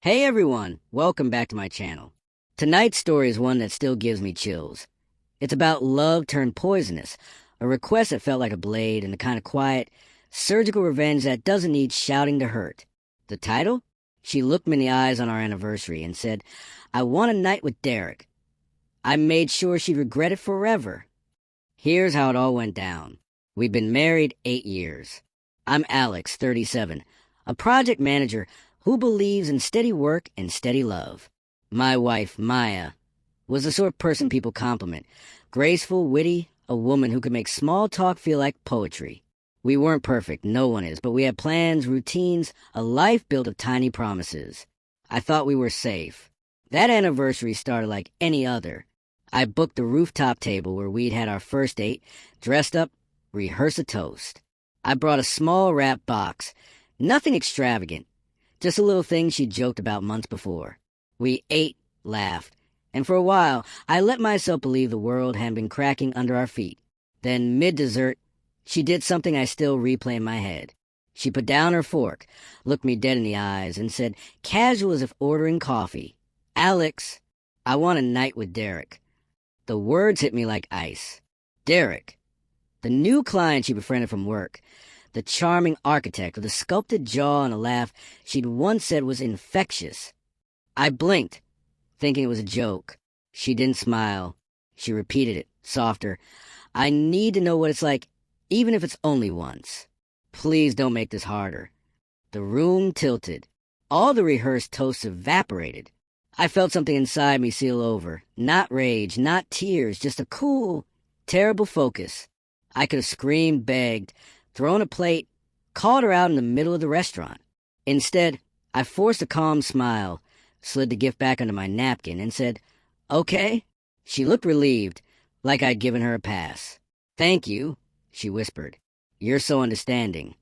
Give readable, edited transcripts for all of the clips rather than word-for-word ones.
Hey everyone, welcome back to my channel. Tonight's story is one that still gives me chills. It's about love turned poisonous, a request that felt like a blade, and the kind of quiet, surgical revenge that doesn't need shouting to hurt. The title? She looked me in the eyes on our anniversary and said, "I want a night with Derek." I made sure she'd regret it forever. Here's how it all went down. We'd been married 8 years. I'm Alex, 37, a project manager who believes in steady work and steady love. My wife, Maya, was the sort of person people compliment. Graceful, witty, a woman who could make small talk feel like poetry. We weren't perfect, no one is, but we had plans, routines, a life built of tiny promises. I thought we were safe. That anniversary started like any other. I booked the rooftop table where we'd had our first date, dressed up, rehearse a toast. I brought a small wrap box, nothing extravagant, just a little thing she'd joked about months before. We ate, laughed, and for a while I let myself believe the world had been cracking under our feet. Then, mid-dessert, she did something I still replay in my head. She put down her fork, looked me dead in the eyes, and said, casual as if ordering coffee, "Alex, I want a night with Derek." The words hit me like ice. Derek, the new client she befriended from work, the charming architect with a sculpted jaw and a laugh she'd once said was infectious. I blinked, thinking it was a joke. She didn't smile. She repeated it, softer. "I need to know what it's like, even if it's only once. Please don't make this harder." The room tilted. All the rehearsed toasts evaporated. I felt something inside me seal over. Not rage, not tears, just a cool, terrible focus. I could have screamed, begged, thrown a plate, called her out in the middle of the restaurant. Instead, I forced a calm smile, slid the gift back under my napkin, and said, "Okay." She looked relieved, like I'd given her a pass. "Thank you," she whispered. "You're so understanding."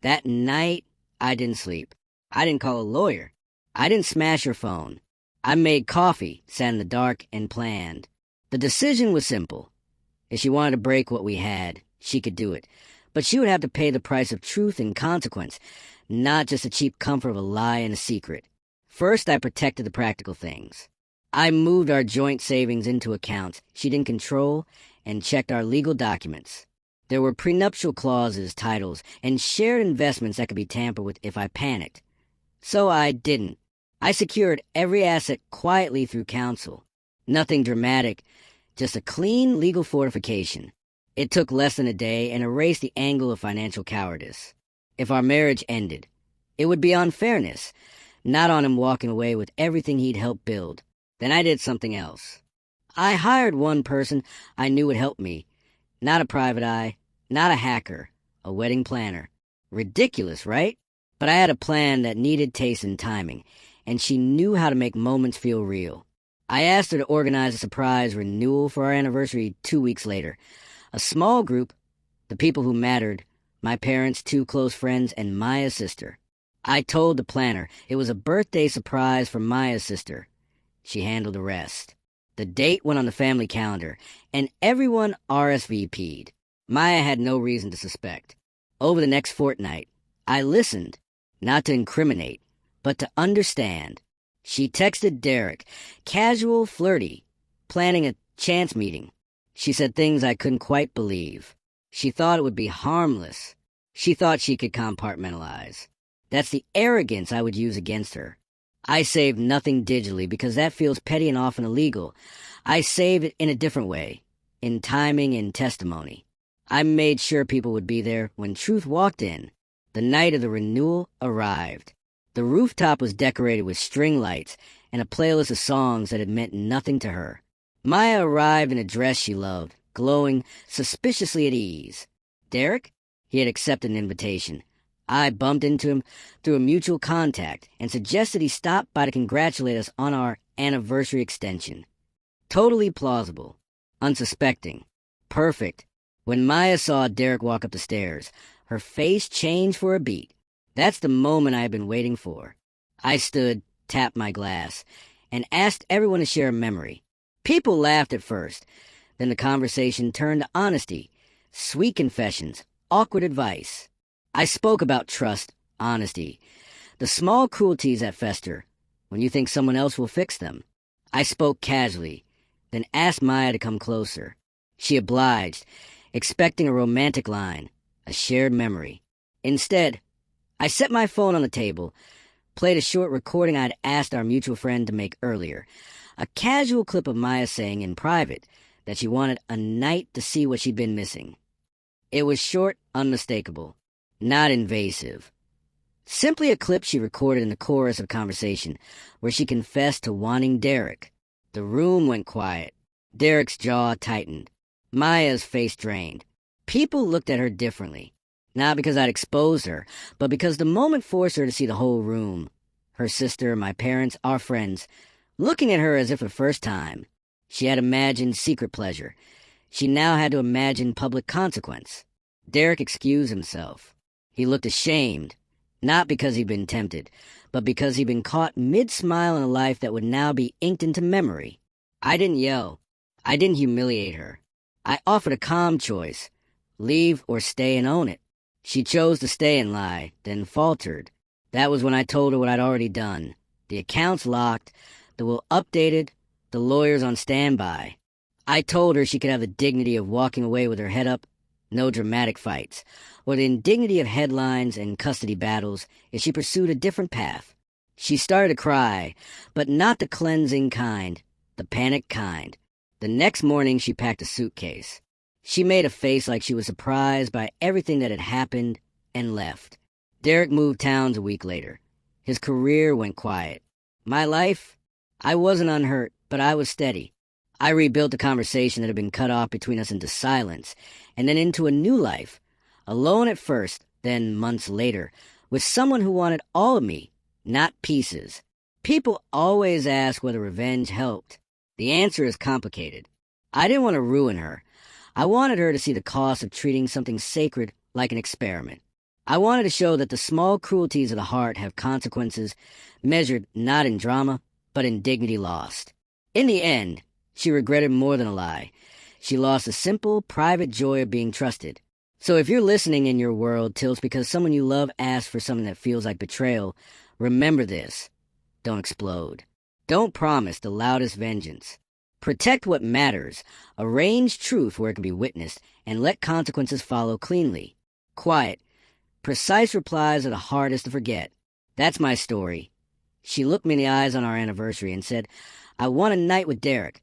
That night, I didn't sleep. I didn't call a lawyer. I didn't smash her phone. I made coffee, sat in the dark, and planned. The decision was simple. If she wanted to break what we had, she could do it. But she would have to pay the price of truth and consequence, not just the cheap comfort of a lie and a secret. First, I protected the practical things. I moved our joint savings into accounts she didn't control and checked our legal documents. There were prenuptial clauses, titles, and shared investments that could be tampered with if I panicked. So I didn't. I secured every asset quietly through counsel. Nothing dramatic, just a clean legal fortification. It took less than a day and erased the angle of financial cowardice. If our marriage ended, it would be on fairness, not on him walking away with everything he'd helped build. Then I did something else. I hired one person I knew would help me. Not a private eye, not a hacker, a wedding planner. Ridiculous, right? But I had a plan that needed taste and timing, and she knew how to make moments feel real. I asked her to organize a surprise renewal for our anniversary 2 weeks later. A small group, the people who mattered, my parents, 2 close friends, and Maya's sister. I told the planner it was a birthday surprise for Maya's sister. She handled the rest. The date went on the family calendar, and everyone RSVP'd. Maya had no reason to suspect. Over the next fortnight, I listened, not to incriminate, but to understand. She texted Derek, casual, flirty, planning a chance meeting. She said things I couldn't quite believe. She thought it would be harmless. She thought she could compartmentalize. That's the arrogance I would use against her. I saved nothing digitally because that feels petty and often illegal. I saved it in a different way, in timing and testimony. I made sure people would be there when truth walked in. The night of the renewal arrived. The rooftop was decorated with string lights and a playlist of songs that had meant nothing to her. Maya arrived in a dress she loved, glowing suspiciously at ease. Derek? He had accepted an invitation. I bumped into him through a mutual contact and suggested he stop by to congratulate us on our anniversary extension. Totally plausible. Unsuspecting. Perfect. When Maya saw Derek walk up the stairs, her face changed for a beat. That's the moment I had been waiting for. I stood, tapped my glass, and asked everyone to share a memory. People laughed at first. Then the conversation turned to honesty, sweet confessions, awkward advice. I spoke about trust, honesty, the small cruelties that fester, when you think someone else will fix them. I spoke casually, then asked Maya to come closer. She obliged, expecting a romantic line, a shared memory. Instead, I set my phone on the table, played a short recording I'd asked our mutual friend to make earlier, a casual clip of Maya saying in private that she wanted a night to see what she'd been missing. It was short, unmistakable, not invasive. Simply a clip she recorded in the chorus of conversation, where she confessed to wanting Deret. The room went quiet. Derek's jaw tightened. Maya's face drained. People looked at her differently. Not because I'd exposed her, but because the moment forced her to see the whole room. Her sister, my parents, our friends, looking at her as if for the first time. She had imagined secret pleasure. She now had to imagine public consequence. Deret excused himself. He looked ashamed. Not because he'd been tempted, but because he'd been caught mid-smile in a life that would now be inked into memory. I didn't yell. I didn't humiliate her. I offered a calm choice. Leave or stay and own it. She chose to stay and lie, then faltered. That was when I told her what I'd already done. The account's locked, the will updated, the lawyer's on standby. I told her she could have the dignity of walking away with her head up, no dramatic fights, or the indignity of headlines and custody battles if she pursued a different path. She started to cry, but not the cleansing kind, the panic kind. The next morning she packed a suitcase. She made a face like she was surprised by everything that had happened and left. Deret moved towns a week later. His career went quiet. My life? I wasn't unhurt, but I was steady. I rebuilt the conversation that had been cut off between us into silence, and then into a new life. Alone at first, then months later, with someone who wanted all of me, not pieces. People always ask whether revenge helped. The answer is complicated. I didn't want to ruin her. I wanted her to see the cost of treating something sacred like an experiment. I wanted to show that the small cruelties of the heart have consequences measured not in drama, but in dignity lost. In the end, she regretted more than a lie. She lost the simple, private joy of being trusted. So if you're listening in your world tilts because someone you love asks for something that feels like betrayal, remember this. Don't explode. Don't promise the loudest vengeance. Protect what matters. Arrange truth where it can be witnessed, and let consequences follow cleanly. Quiet. Precise replies are the hardest to forget. That's my story. She looked me in the eyes on our anniversary and said, I want a night with Deret.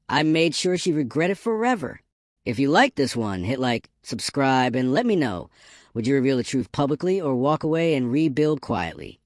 I made sure she regretted forever. If you like this one, hit like, subscribe, and let me know. Would you reveal the truth publicly or walk away and rebuild quietly?